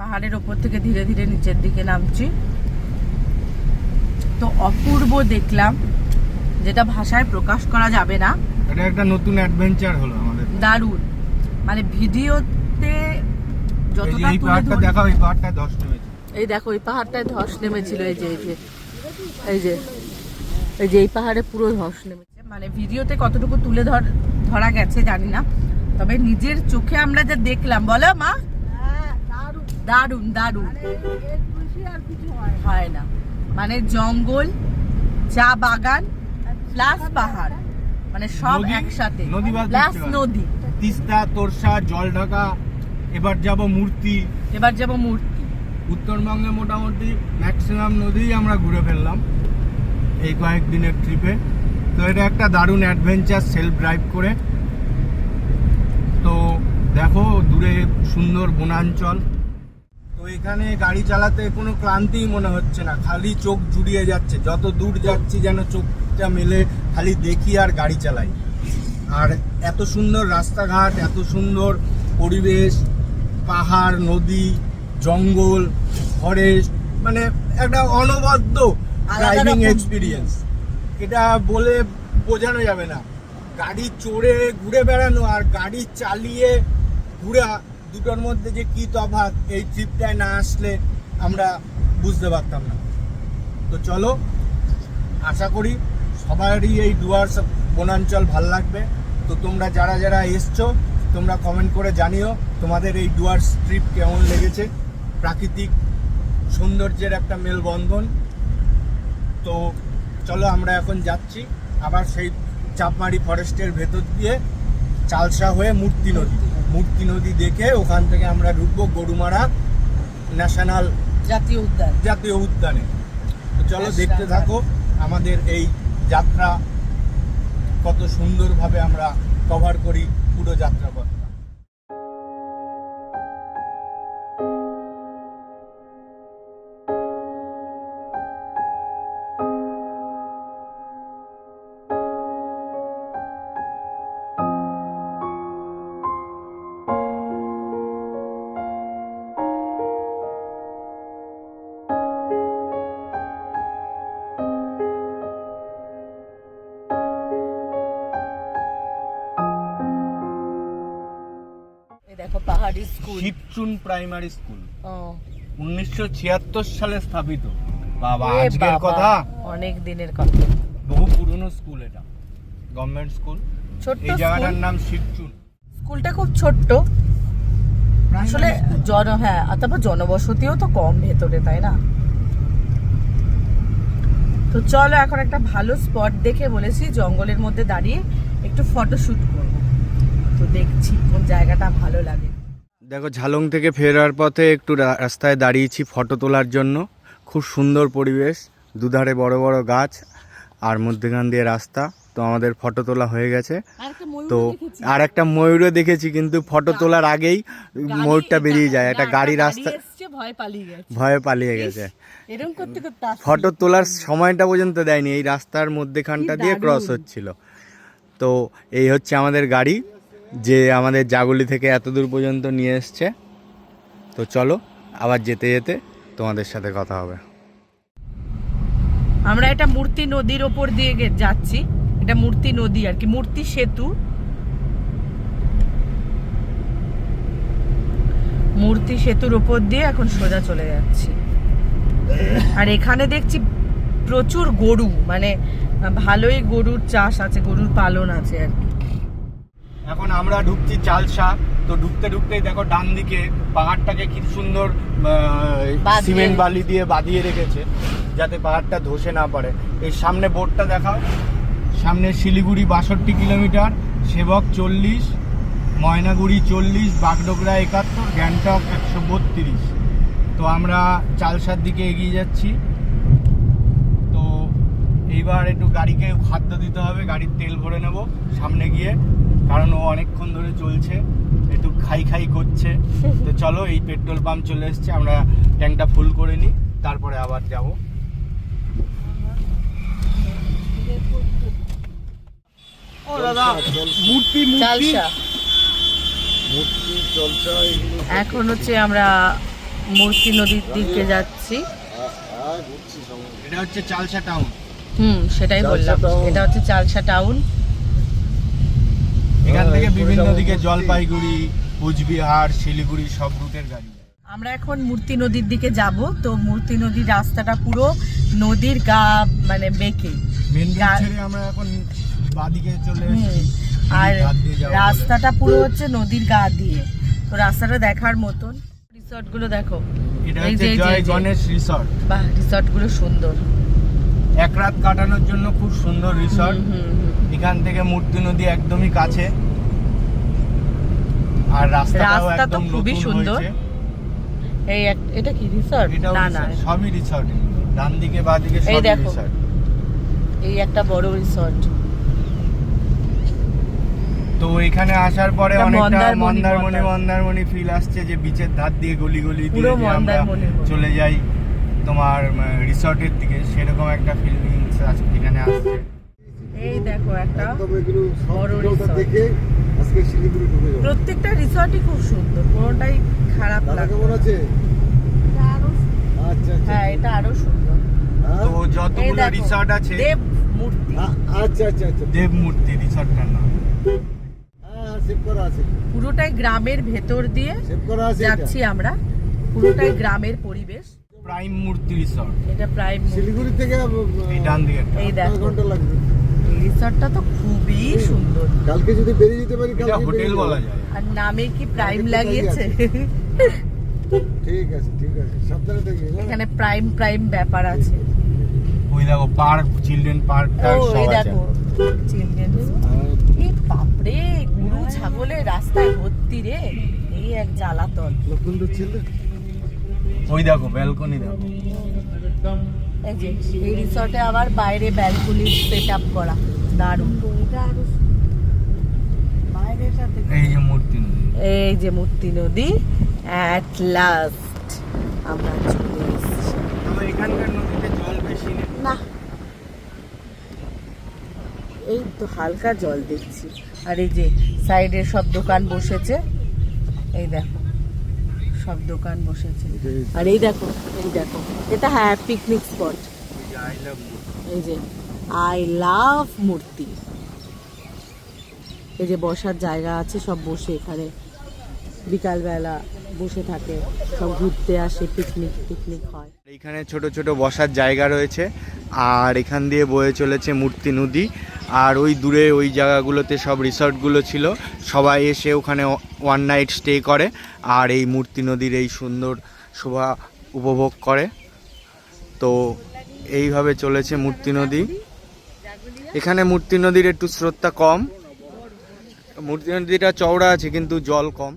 পাহাড়ের ওপর থেকে ধীরে ধীরে নিচের দিকে নামছি। তো অপূর্ব দেখলাম, যেটা ভাষায় প্রকাশ করা যাবে না। এটা একটা নতুন অ্যাডভেঞ্চার হলো আমাদের। দারুণ, মানে ভিডিওতে যতটা এই পাহাড়টা দেখো, এই পাহাড়টায় ধস নেমেছে। এই দেখো এই পাহাড়টায় ধস নেমেছিল, এই যে এই পাহাড়ে পুরো ধস নেমেছে। মানে ভিডিওতে কতটুকু তুলে ধরা গেছে জানি না, তবে নিজের চোখে আমরা যা দেখলাম, বলো মা, দারুণ দারুণ হয় না। মানে জঙ্গল, চা বাগান প্লাস পাহাড়, মানে সব একসাথে, প্লাস নদী, তিস্তা, তোরসা, জলঢাকা। এবার যাব মূর্তি। উত্তরবঙ্গে মোটামুটি ম্যাক্সিমাম নদীই আমরা ঘুরে ফেললাম এই কয়েকদিনের ট্রিপে। তো এটা একটা দারুণ অ্যাডভেঞ্চার, সেলফ ড্রাইভ করে। তো দেখো দূরে সুন্দর বনাঞ্চল। তো এখানে গাড়ি চালাতে কোনো ক্লান্তিই মনে হচ্ছে না, খালি চোখ জুড়িয়ে যাচ্ছে। যত দূর যাচ্ছি যেন চোখটা মেলে খালি দেখি আর গাড়ি চালাই। আর এত সুন্দর রাস্তাঘাট, এত সুন্দর পরিবেশ, পাহাড়, নদী, জঙ্গল, ফরেস্ট, মানে একটা অনবদ্য ড্রাইভিং এক্সপিরিয়েন্স। এটা বলে বোঝানো যাবে না। গাড়ি চড়ে ঘুরে বেড়ানো আর গাড়ি চালিয়ে ঘোরা, দুটোর মধ্যে যে কি তফাৎ, এই ট্রিপটায় না আসলে আমরা বুঝতে পারতাম না। তো চলো, আশা করি সবারই এই ডুয়ার্স বনাঞ্চল ভাল লাগবে। তো তোমরা যারা যারা এসছো, তোমরা কমেন্ট করে জানিও তোমাদের এই ডুয়ার্স ট্রিপ কেমন লেগেছে। প্রাকৃতিক সৌন্দর্যের একটা মেলবন্ধন। তো চলো, আমরা এখন যাচ্ছি আবার সেই চাপমারি ফরেস্টের ভেতর দিয়ে চালসা হয়ে মূর্তি নদী দেখে ওখান থেকে আমরা ঢুকবো গরুমারা ন্যাশনাল জাতীয় উদ্যানে। তো চলো দেখতে থাকো আমাদের এই যাত্রা, কত সুন্দরভাবে আমরা কভার করি পুরো যাত্রাপথ। দেখো পাহাড়ি স্কুল, শিবচুন প্রাইমারি স্কুল, 1976 সালে স্থাপিত। বাবা, আজকের কথা, অনেক দিনের কথা, বহু পুরনো স্কুল। এটা গভর্নমেন্ট স্কুল। এই জায়গাটার নাম শিবচুন। স্কুলটা খুব ছোট্ট আসলে, তারপর জনবসতিও তো কম ভেতরে, তাই না? তো চলো এখন একটা ভালো স্পট দেখে বলেছি জঙ্গলের মধ্যে দাঁড়িয়ে একটু ফটোশুট করব। তো দেখছি কোন জায়গাটা ভালো লাগে। দেখো, ঝালং থেকে ফেরার পথে একটু রাস্তায় দাঁড়িয়েছি ফটো তোলার জন্য। খুব সুন্দর পরিবেশ, দুধারে বড় বড় গাছ আর মধ্যখান দিয়ে রাস্তা। তো আমাদের ফটো তোলা হয়ে গেছে। তো আর একটা ময়ূরও দেখেছি, কিন্তু ফটো তোলার আগেই ময়ূরটা বেরিয়ে যায়। একটা গাড়ি রাস্তা ভয়ে পালিয়ে গেছে। ফটো তোলার সময়টা পর্যন্ত দেয়নি, এই রাস্তার মধ্যখানটা দিয়ে ক্রস হচ্ছিল। তো এই হচ্ছে আমাদের গাড়ি, যে আমাদের জাগুলি থেকে এত দূর পর্যন্ত নিয়ে এসছে। তো চলো, আবার যেতে যেতে তোমাদের সাথে কথা হবে। আমরা এটা মূর্তি নদীর ওপর দিয়ে যাচ্ছি। এটা মূর্তি নদী আর কি, মূর্তি সেতু। মূর্তি সেতুর ওপর দিয়ে এখন সোজা চলে যাচ্ছি। আর এখানে দেখছি প্রচুর গরু, মানে ভালোই গরুর চাষ আছে, গরুর পালন আছে আর কি। এখন আমরা ঢুকছি চালসা। তো ঢুকতেই দেখো ডান দিকে পাহাড়টাকে কি সুন্দর সিমেন্ট বালি দিয়ে বাঁধিয়ে রেখেছে, যাতে পাহাড়টা ধসে না পারে। এই সামনে বোর্ডটা দেখাও, সামনে শিলিগুড়ি 62 কিলোমিটার, সেবক 40, ময়নাগুড়ি 40, বাগডোগরা 71, গ্যাংটক 132। তো আমরা চালসার দিকে এগিয়ে যাচ্ছি। তো এইবার একটু গাড়িকে খাদ্য দিতে হবে, গাড়ির তেল ভরে নেব সামনে গিয়ে, কারণ ও অনেকক্ষণ ধরে চলছে, একটু খাই করছে। তো চলো, এই পেট্রোল পাম্প চলে এসছে, আমরা ট্যাঙ্কটা ফুল করে নিই, তারপরে আবার যাব। ও দাদা, মূর্তি এখন হচ্ছে আমরা মূর্তি নদীর দিকে যাচ্ছি। এটা হচ্ছে চালসা টাউন। সেটাই বললাম, এটা হচ্ছে চালসা টাউন। এখান থেকে বিভিন্ন দিকে জলপাইগুড়ি, কুচবিহার, শিলিগুড়ি সব রুটের গাড়ি। আমরা এখন মূর্তি নদীর দিকে যাব। তো মূর্তি নদীর রাস্তাটা পুরো নদীর গা মানে বেঁকে, মেন রোড ছেড়ে আমরা এখন বাদিকে চলে এসেছি। আর রাস্তাটা পুরো হচ্ছে নদীর গা দিয়ে। তো রাস্তাটা দেখার মতন। রিসর্ট গুলো দেখো, এটা হচ্ছে জয় গণেশ রিসর্ট। বাহ, রিসর্ট গুলো সুন্দর, এক রাত কাটানোর জন্য খুব সুন্দর রিসর্ট। এখান থেকে মূর্তি নদী একদমই কাছে, আর রাস্তাটাও একদম খুবই সুন্দর। এই এটা কি রিসর্ট? না না, সবই রিসর্ট। ডান দিকে বাঁ দিকে সবই রিসর্ট। এই একটা বড় রিসর্ট। তো এখানে আসার পরে অনেকটা মন্দারমণি ফিল আসছে, যে বিচের ধার দিয়ে গলি গলি দিয়ে আমরা চলে যাই তোমার রিসর্টের দিকে, সেরকম একটা ফিলিংস এখানে আসছে। এই দেখো একটা বড় রিসর্ট। আজকে শিলিগুড়ি ঢুকে যাবো। প্রত্যেকটা রিসর্টই খুব সুন্দর, কোনোটাই খারাপ লাগে কেমন আছে? আচ্ছা হ্যাঁ, এটা আরো সুন্দর। তো যতগুলো রিসর্ট আছে, দেব মূর্তি। আচ্ছা আচ্ছা আচ্ছা, দেব মূর্তি রিসর্টটার নাম। হ্যাঁ, সেভ করা আছে। পুরোটাই গ্রামের ভেতর দিয়ে সেভ করা আছে। যাচ্ছি আমরা, পুরোটাই গ্রামের পরিবেশ। প্রাইম মূর্তি রিসর্ট। এটা প্রাইম শিলিগুড়ি থেকে এই ডান দিকে। এই দেখো, ঘন্টা লাগবে। এই রিসর্টটা তো খুবই সুন্দর। কালকে যদি বেরিয়ে যেতে পারি, এটা হোটেল বলা যায়। আর নামে কি প্রাইম লাগিয়েছে? ঠিক আছে ঠিক আছে, সাবধানে থাকিস। এখানে প্রাইম ব্যাপার আছে। ওই দেখো পার্ক, চিলড্রেন পার্ক ও সব এই আছে। দেখো চিলড্রেন। এই বাপরে, গরু ছাগলের রাস্তায় ভর্তি রে, এই এক জ্বালাতন। লক্ষণদূর ছিল। ওই দেখো ব্যালকনি দেখো। এই যে এই রিসর্টে আবার বাইরে ব্যালকনি সেট আপ করা, দারুণ। এই যে মূর্তি নদী। এই যে মূর্তি নদী, অ্যাট লাস্ট আমরা চলে এসেছি। তবে এখানকার নদীতে জল বেশি নেই। না, এই তো হালকা জল দেখছি। আর এই যে সাইডে সব দোকান বসেছে, এই দেখো সব দোকান বসেছে। আর এই দেখো এটা হ্যাঁ পিকনিক স্পট। এই যে আই লাভ মূর্তি। এই যে বসার জায়গা আছে, সব বসে এখানে বিকালবেলা বসে থাকে, সব ঘুরতে আসে, পিকনিক হয়। এইখানে ছোট ছোট বসার জায়গা রয়েছে, আর এখান দিয়ে বয়ে চলেছে মূর্তি নদী। আর ওই দূরে ওই জায়গাগুলোতে সব রিসর্টগুলো ছিল, সবাই এসে ওখানে ওয়ান নাইট স্টে করে আর এই মূর্তি নদীর এই সুন্দর শোভা উপভোগ করে। তো এইভাবে চলেছে মূর্তি নদী। এখানে মূর্তি নদীর একটু স্রোতটা কম, মূর্তি নদীটা চওড়া আছে কিন্তু জল কম।